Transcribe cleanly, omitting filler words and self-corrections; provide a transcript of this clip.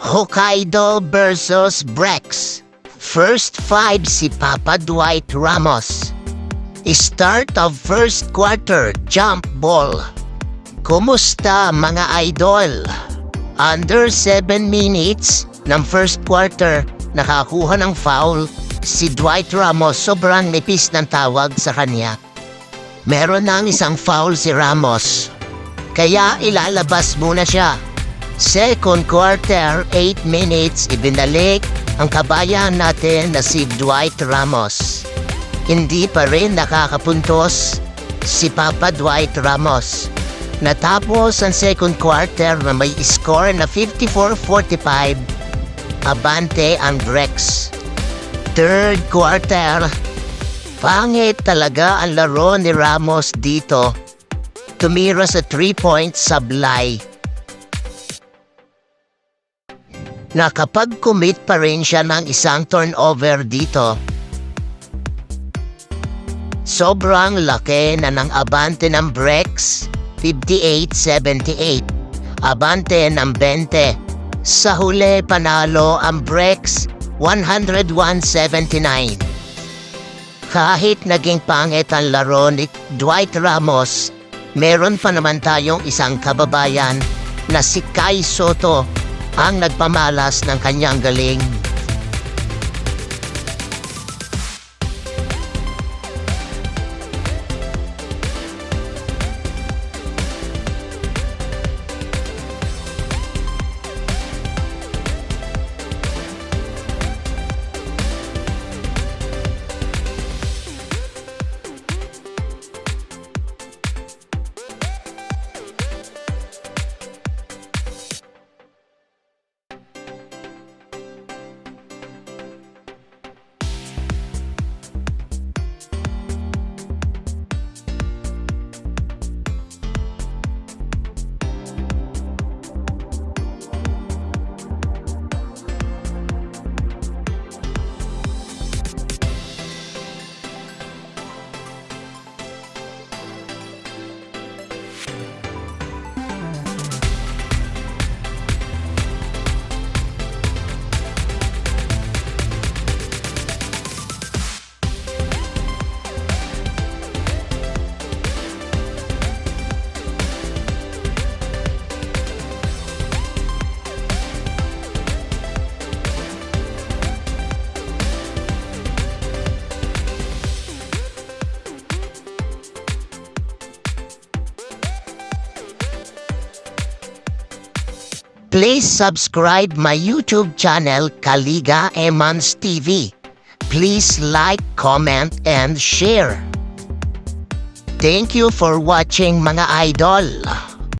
Hokkaido versus Brex. First 5 si Papa Dwight Ramos. Start of first quarter, jump ball. Kumusta mga idol? Under 7 minutes ng first quarter, nakakuha ng foul si Dwight Ramos. Sobrang nipis ng tawag sa kanya. Meron ng isang foul si Ramos, kaya ilalabas muna siya. Second quarter, 8 minutes, ibinalik ang kabayan natin na si Dwight Ramos. Hindi pa rin nakakapuntos si Papa Dwight Ramos. Natapos ang second quarter na may score na 54-45. Abante ang Brex. Third quarter, pangit talaga ang laro ni Ramos dito. Tumira sa 3-point sablay. Nakapag-commit pa rin siya ng isang turnover dito. Sobrang laki na ng abante ng Brex, 58-78. Abante ng 20. Sa huli panalo ang Brex, 101-79. Kahit naging pangit ang laro ni Dwight Ramos, meron pa naman tayong isang kababayan na si Kai Sotto ang nagpamalas ng kanyang galing. Please subscribe my YouTube channel, Kaliga Emans TV. Please like, comment, and share. Thank you for watching mga idol.